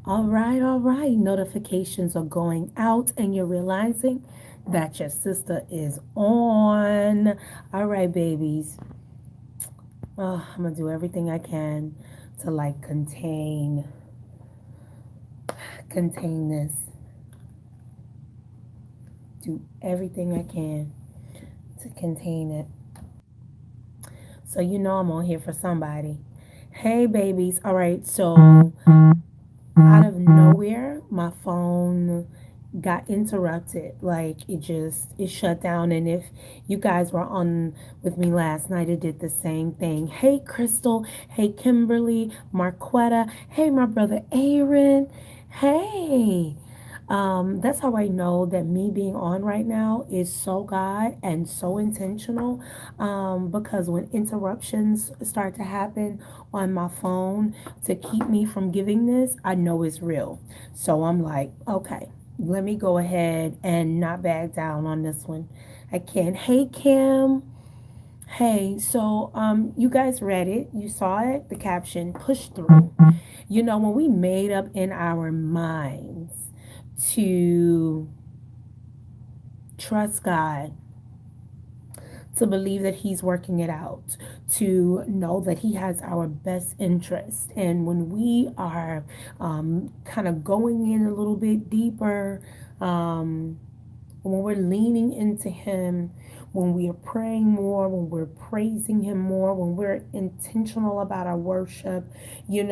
All right. Notifications are going out, and you're realizing that your sister is on. All right, babies. I'm gonna do everything I can to like contain this. Do everything I can to contain it. So you know I'm on here for somebody. Hey, babies. All right. So out of nowhere, my phone got interrupted. Like it shut down. And if you guys were on with me last night, it did the same thing. Hey, Crystal. Hey, Kimberly, Marquetta. Hey, my brother Aaron. Hey. That's how I know that me being on right now is so God and so intentional. Because when interruptions start to happen on my phone to keep me from giving this, I know it's real. So I'm like, okay, let me go ahead and not back down on this one. I can. Hey, Kim. Hey, so you guys read it. You saw it. The caption, push through. You know, when we made up in our minds to trust God, to believe that He's working it out, to know that He has our best interest. And when we are kind of going in a little bit deeper, um, when we're leaning into Him, when we are praying more, when we're praising Him more, when we're intentional about our worship, you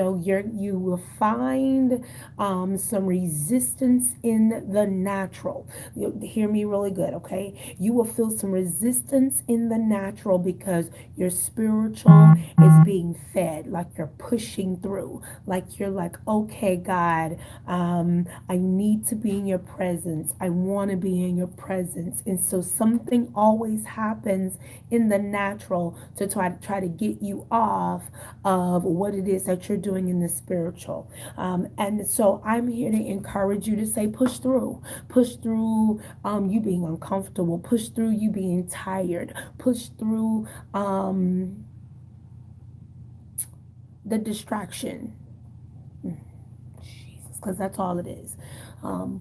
will find some resistance in the natural. You hear me really good, okay? You will feel some resistance in the natural because your spiritual is being fed, like you're pushing through, like you're like, okay, God, I need to be in your presence. I want to be in your presence. And so something always happens in the natural to try to get you off of what it is that you're doing in the spiritual. And so I'm here to encourage you to say, push through you being uncomfortable, push through you being tired, push through the distraction. Jesus, because that's all it is. Um,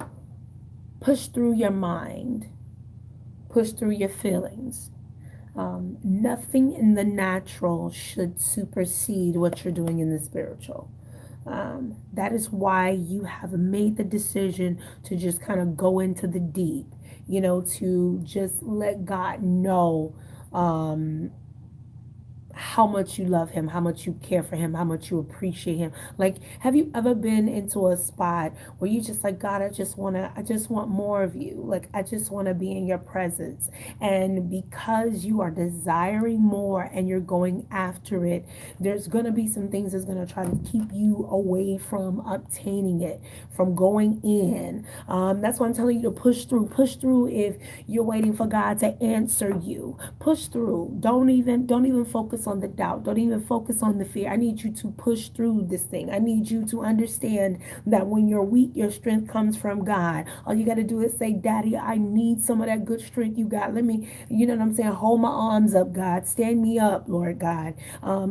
Push through your mind, push through your feelings. Nothing in the natural should supersede what you're doing in the spiritual. That is why you have made the decision to just kind of go into the deep, to just let God know um, how much you love him, how much you care for him, how much you appreciate him. Like, have you ever been into a spot where you just like, God, I just want more of you. Like, I just want to be in your presence. And because you are desiring more and you're going after it, there's going to be some things that's going to try to keep you away from obtaining it, from going in. That's why I'm telling you to push through. Push through if you're waiting for God to answer you. Push through. Don't even focus on the doubt. Don't even focus on the fear. I need you to push through this thing. I need you to understand that when you're weak, your strength comes from God. All you got to do is say, Daddy, I need some of that good strength you got. Let me, you know what I'm saying? Hold my arms up, God. Stand me up, Lord God.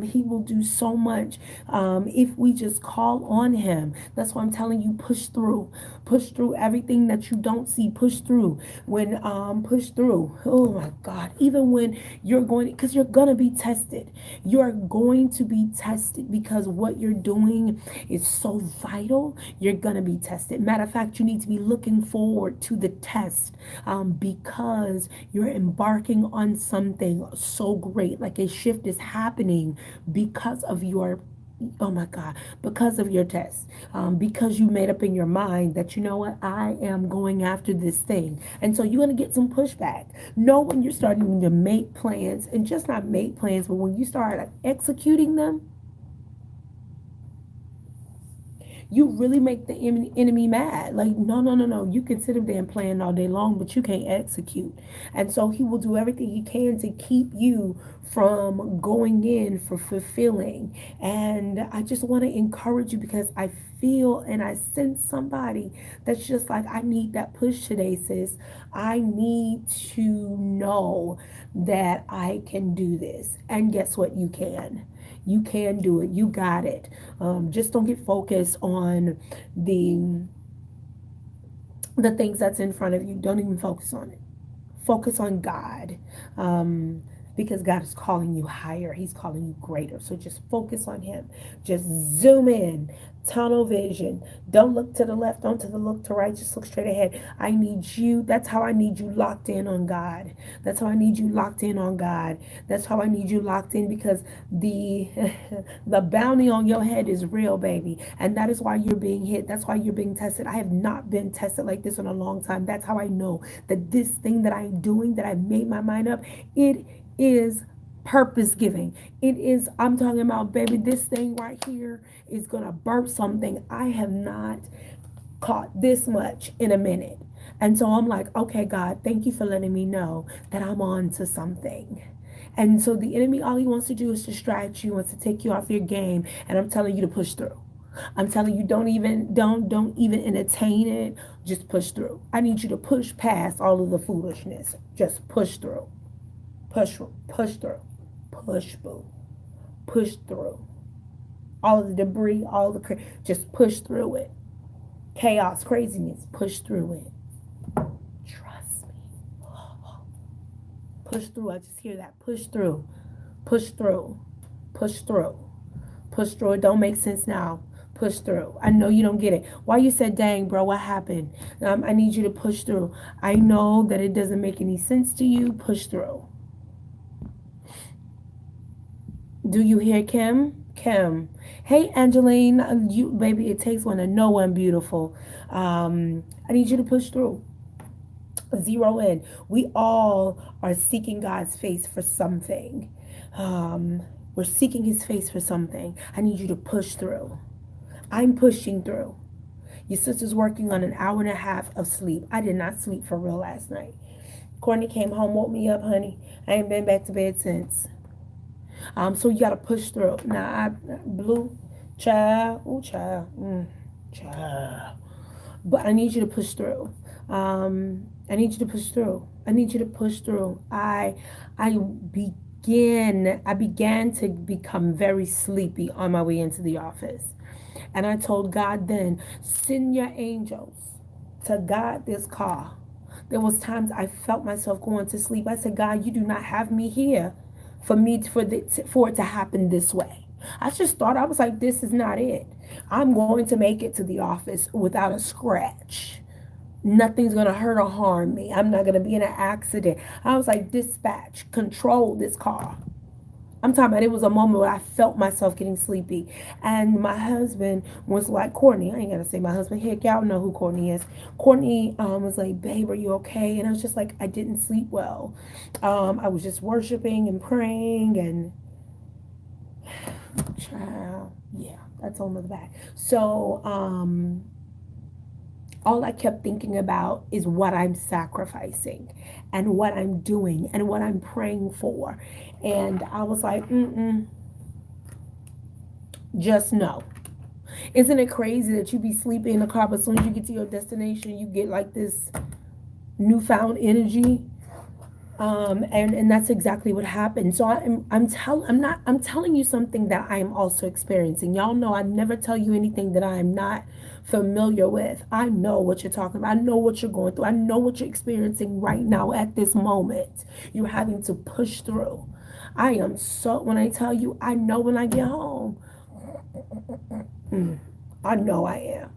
He will do so much if we just call on Him. That's why I'm telling you, push through. Push through everything that you don't see. Push through. Push through. Oh my God. Even when you're going, because you're gonna be tested. You're going to be tested because what you're doing is so vital. You're gonna be tested. Matter of fact, you need to be looking forward to the test because you're embarking on something so great. Like a shift is happening because of your, oh my God, because of your test, because you made up in your mind that, you know what, I am going after this thing. And so you're going to get some pushback. Know when you're starting to make plans, and just not make plans, but when you start executing them, you really make the enemy mad. Like, no, no, no, no. You can sit up there and plan all day long, but you can't execute. And so he will do everything he can to keep you from going in for fulfilling. And I just want to encourage you because I feel and I sense somebody that's just like, I need that push today, sis. I need to know that I can do this. And guess what? You can. You can do it. You got it. Just don't get focused on the the things that's in front of you. Don't even focus on it. Focus on God, um, because God is calling you higher. He's calling you greater. So just focus on Him. Just zoom in, tunnel vision. Don't look to the left, don't to the look to right. Just look straight ahead. I need you. That's how I need you locked in on God. That's how I need you locked in on God. That's how I need you locked in, because the the bounty on your head is real, baby, and that is why you're being hit. That's why you're being tested. I have not been tested like this in a long time. That's how I know that this thing that I'm doing, that I made my mind up, it is purpose giving. It is, I'm talking about, baby, this thing right here is gonna birth something I have not caught this much in a minute. And so I'm like, okay, God, thank you for letting me know that I'm on to something. And so the enemy, all he wants to do is distract you, wants to take you off your game. And I'm telling you to push through. I'm telling you, don't even entertain it. Just push through. I need you to push past all of the foolishness. Just push through. Push through. Push through. Push through. Push through. All of the debris, all the just push through it. Chaos, craziness, push through it. Trust me. Push through. I just hear that. Push through. Push through. Push through. Push through. It don't make sense now. Push through. I know you don't get it. Why you said, dang, bro, what happened? I need you to push through. I know that it doesn't make any sense to you. Push through. Do you hear Kim? Kim. Hey, Angeline. You, baby, it takes one to know one beautiful. I need you to push through. Zero in. We all are seeking God's face for something. We're seeking His face for something. I need you to push through. I'm pushing through. Your sister's working on an hour and a half of sleep. I did not sleep for real last night. Courtney came home, woke me up, honey. I ain't been back to bed since. So you gotta push through. Now, blue, child, oh child, child. But I need you to push through. I need you to push through. I need you to push through. I began to become very sleepy on my way into the office. And I told God then, send your angels to guide this car. There was times I felt myself going to sleep. I said, God, you do not have me here for it to happen this way. I just thought, I was like, this is not it. I'm going to make it to the office without a scratch. Nothing's going to hurt or harm me. I'm not going to be in an accident. I was like, dispatch, control this car. I'm talking about, it was a moment where I felt myself getting sleepy. And my husband was like, Courtney, I ain't got to say my husband. Heck, y'all know who Courtney is. Courtney was like, babe, are you okay? And I was just like, I didn't sleep well. I was just worshiping and praying and child, yeah, that's on the back. So, all I kept thinking about is what I'm sacrificing and what I'm doing and what I'm praying for. And I was like, just no. Isn't it crazy that you be sleeping in the car, but as soon as you get to your destination, you get like this newfound energy? And that's exactly what happened. So I'm telling you something that I am also experiencing. Y'all know I never tell you anything that I am not familiar with. I know what you're talking about. I know what you're going through. I know what you're experiencing right now at this moment. You're having to push through. I am so, when I tell you, I know when I get home. I know I am.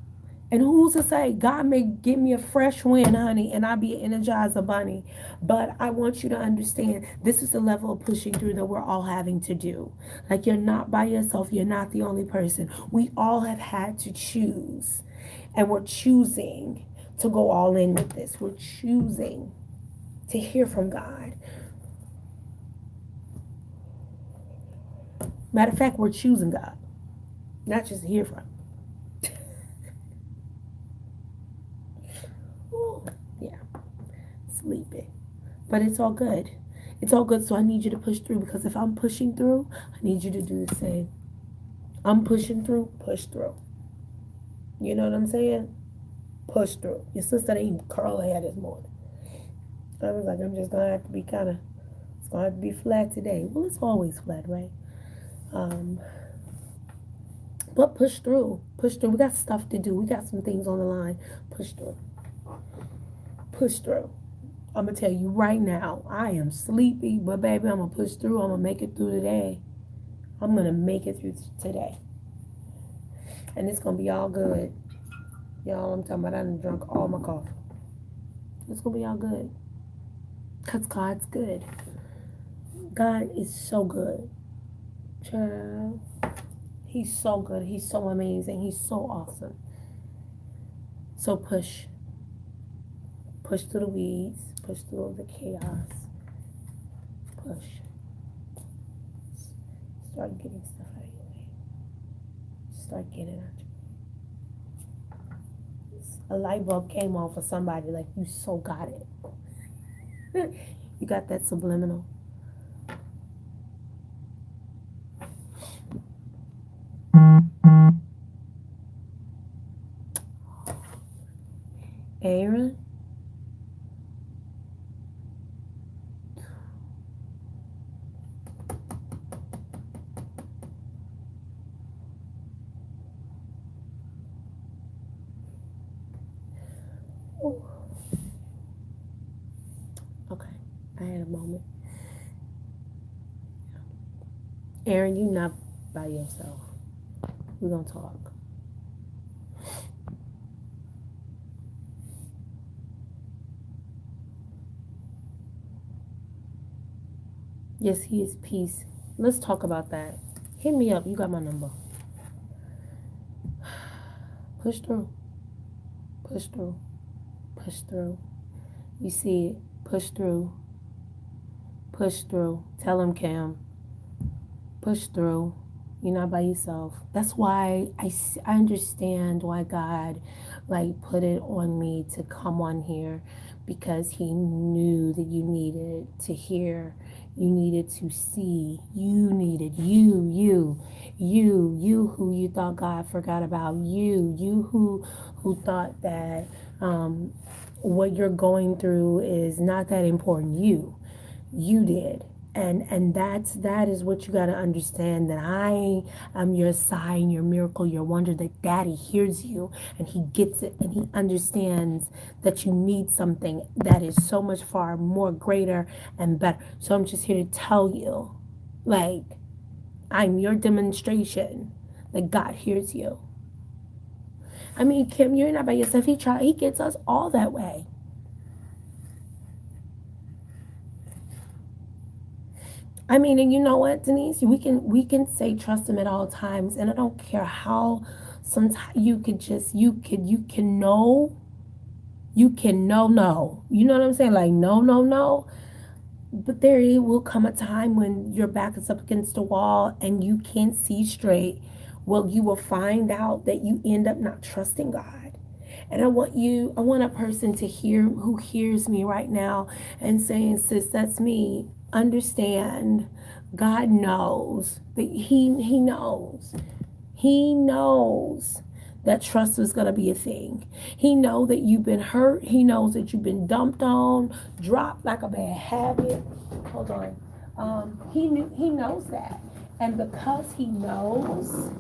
And who's to say God may give me a fresh wind, honey, and I'll be an energizer bunny. But I want you to understand this is the level of pushing through that we're all having to do. Like, you're not by yourself. You're not the only person. We all have had to choose. And we're choosing to go all in with this. We're choosing to hear from God. Matter of fact, we're choosing God, not just to hear from. Yeah, sleeping. But it's all good. It's all good. So I need you to push through, because if I'm pushing through, I need you to do the same. I'm pushing through, push through. You know what I'm saying? Push through. Your sister didn't curl her hair this morning. I was like, I'm just going to have to be it's going to have to be flat today. Well, it's always flat, right? Um, but push through. Push through. We got stuff to do. We got some things on the line. Push through. Push through. I'm going to tell you right now, I am sleepy, but baby, I'm going to push through. I'm going to make it through today. I'm going to make it through today. And it's going to be all good. Y'all, I'm talking about I done drunk all my coffee. It's going to be all good. Because God's good. God is so good. Child. He's so good. He's so amazing. He's so awesome. So push. Push through the weeds. Push through the chaos. Push. Start getting stuff out of your way. Start getting out your way. A light bulb came on for somebody, like you so got it. You got that subliminal. Aaron? Ooh. Okay, I had a moment. Aaron, you not by yourself. We're gonna talk. Yes, he is peace. Let's talk about that. Hit me up. You got my number. Push through. Push through. Push through. You see it. Push through. Push through. Tell him, Cam. Push through. You're not by yourself. That's why I understand why God like put it on me to come on here, because he knew that you needed to hear, you needed to see, you needed you who you thought God forgot about, you who thought that what you're going through is not that important. You did. And that is what you got to understand, that I am your sign, your miracle, your wonder, that Daddy hears you and he gets it, and he understands that you need something that is so much far more greater and better. So I'm just here to tell you, like, I'm your demonstration that God hears you. I mean, Kim, you're not by yourself. He gets us all that way. I mean, and you know what, Denise? We can say trust him at all times, and I don't care how. Sometimes you can know, no. You know what I'm saying? Like no. But there will come a time when your back is up against the wall and you can't see straight. Well, you will find out that you end up not trusting God. And I want a person to hear, who hears me right now and saying, sis, that's me. Understand, God knows that he knows. He knows that trust is going to be a thing. He knows that you've been hurt. He knows that you've been dumped on, dropped like a bad habit. Hold on. He knows that. And because he knows,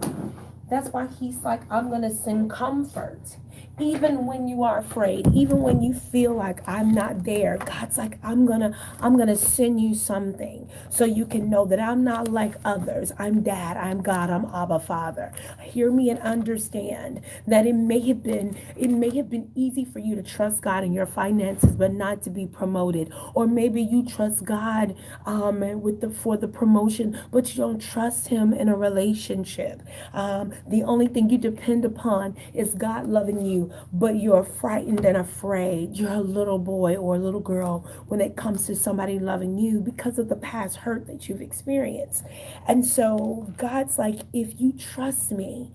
that's why he's like, I'm going to send comfort. Even when you are afraid, even when you feel like I'm not there, God's like, I'm gonna send you something so you can know that I'm not like others. I'm Dad, I'm God, I'm Abba Father. Hear me and understand that it may have been easy for you to trust God in your finances, but not to be promoted. Or maybe you trust God for the promotion, but you don't trust him in a relationship. The only thing you depend upon is God loving you, but you're frightened and afraid. You're a little boy or a little girl when it comes to somebody loving you because of the past hurt that you've experienced. And so God's like, if you trust me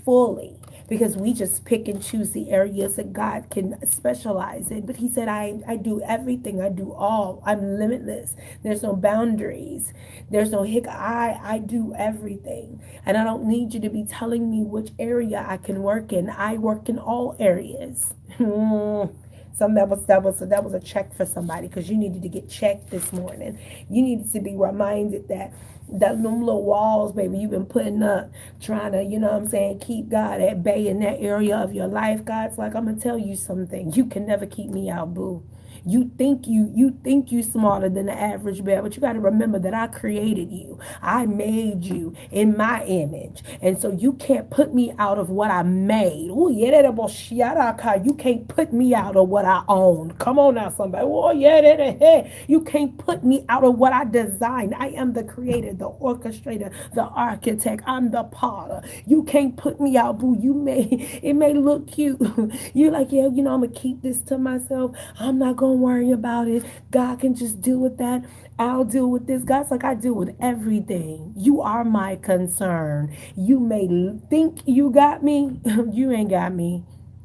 fully, because we just pick and choose the areas that God can specialize in. But he said, I do everything. I do all. I'm limitless. There's no boundaries. There's no hick. I do everything. And I don't need you to be telling me which area I can work in. I work in all areas. That was a check for somebody because you needed to get checked this morning. You needed to be reminded that them little walls, baby, you've been putting up, trying to, you know what I'm saying, keep God at bay in that area of your life. God's like, I'm gonna tell you something. You can never keep me out, boo. You think you smarter than the average bear, but you got to remember that I created you. I made you in my image, and so you can't put me out of what I made. Ooh, yeah, you can't put me out of what I own. Come on now, somebody. Oh yeah, you can't put me out of what I designed. I am the creator, the orchestrator, the architect. I'm the potter. You can't put me out, boo. It may look cute. You're like, yeah, I'm gonna keep this to myself. I'm not gonna worry about it. God can just deal with that. I'll deal with this. God's like, I deal with everything. You are my concern. You may think you got me. You ain't got me.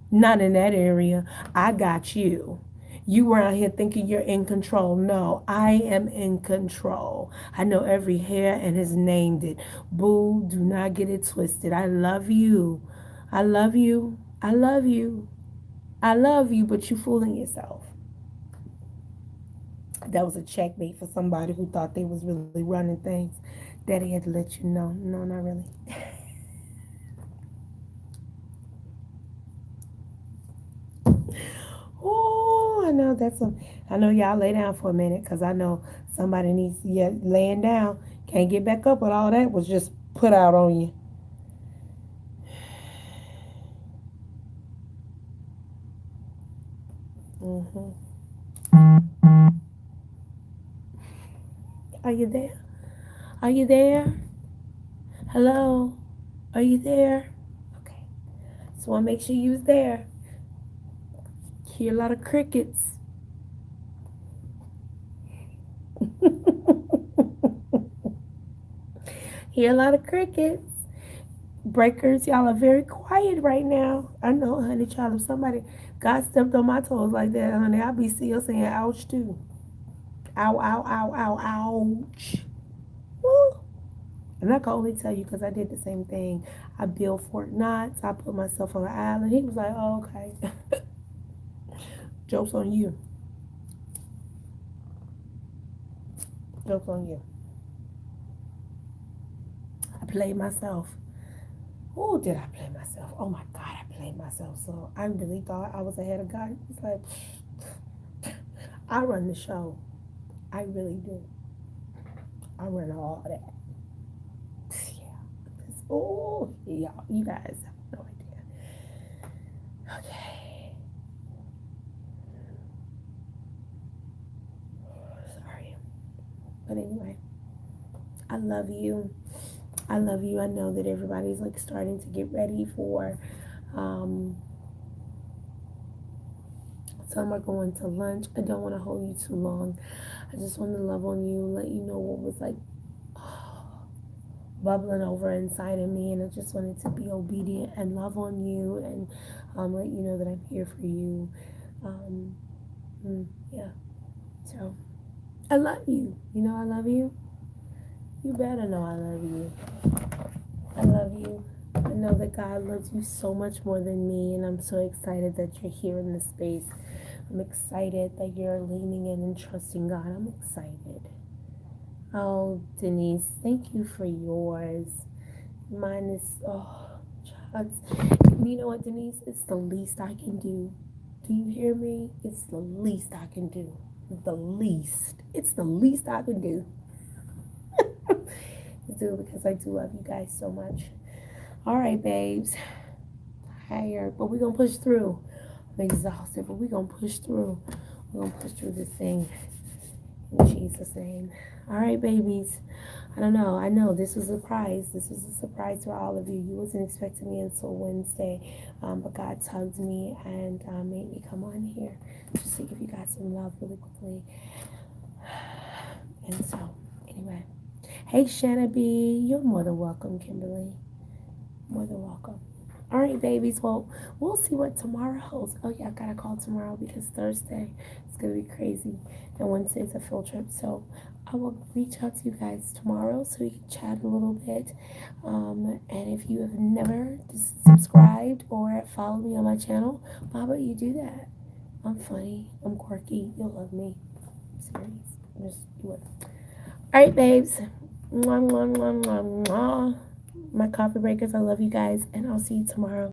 Not in that area. I got you. You were out here thinking you're in control. No, I am in control. I know every hair and has named it. Boo, do not get it twisted. I love you. I love you. I love you. I love you, but you fooling yourself. That was a checkmate for somebody who thought they was really running things. Daddy had to let you know. No, not really. Oh, I know that's a. I know y'all lay down for a minute because I know somebody needs. Yeah, laying down can't get back up with all that was just put out on you. Hmm. Are you there? Are you there? Hello? Are you there? Okay. So I make sure you was there. Hear a lot of crickets. Hear a lot of crickets. Breakers, y'all are very quiet right now. I know, honey, child. If somebody God stepped on my toes like that, honey, I'll be still saying ouch too. Ow, ow, ow, ow, ouch. Woo. And I can only tell you because I did the same thing. I built Fort Knox. I put myself on an island. He was like, oh, okay. Joke's on you. Joke's on you. I played myself. Oh, did I play myself? Oh my God, I played myself. So I really thought I was ahead of God. It's like, I run the show. I really do. I run all that. Yeah. Oh, y'all, you guys have no idea. Okay. Sorry. But anyway, I love you. I love you. I know that everybody's like starting to get ready for um, some are going to lunch. I don't want to hold you too long. I just want to love on you, let you know what was like bubbling over inside of me, and I just wanted to be obedient and love on you and let you know that I'm here for you. Um, yeah. So I love you. You know I love you. You better know I love you. I love you. I know that God loves you so much more than me, and I'm so excited that you're here in this space. I'm excited that you're leaning in and trusting God. I'm excited. Oh, Denise, thank you for yours. Mine is, oh, child. You know what, Denise? It's the least I can do. Do you hear me? It's the least I can do. The least. It's the least I can do. Do because I do love you guys so much. All right, babes. Tired, but we're gonna push through. I'm exhausted, but we're gonna push through. We're gonna push through this thing in Jesus' name. All right, babies. I don't know. I know this was a surprise. This was a surprise for all of you. You wasn't expecting me until Wednesday, but God tugged me and made me come on here just to give you guys some love really quickly. And so, anyway, hey Shanna B, you're more than welcome, Kimberly. More than welcome. All right, babies. Well, we'll see what tomorrow holds. Oh yeah, I got a call tomorrow because Thursday it's gonna be crazy, and Wednesday's a field trip. So I will reach out to you guys tomorrow so we can chat a little bit. And if you have never subscribed or followed me on my channel, why about you do that? I'm funny. I'm quirky. You'll love me. Serious. Just do it. All right, babes. Mwah, mwah, mwah, mwah, mwah. My coffee breakers. I love you guys, and I'll see you tomorrow.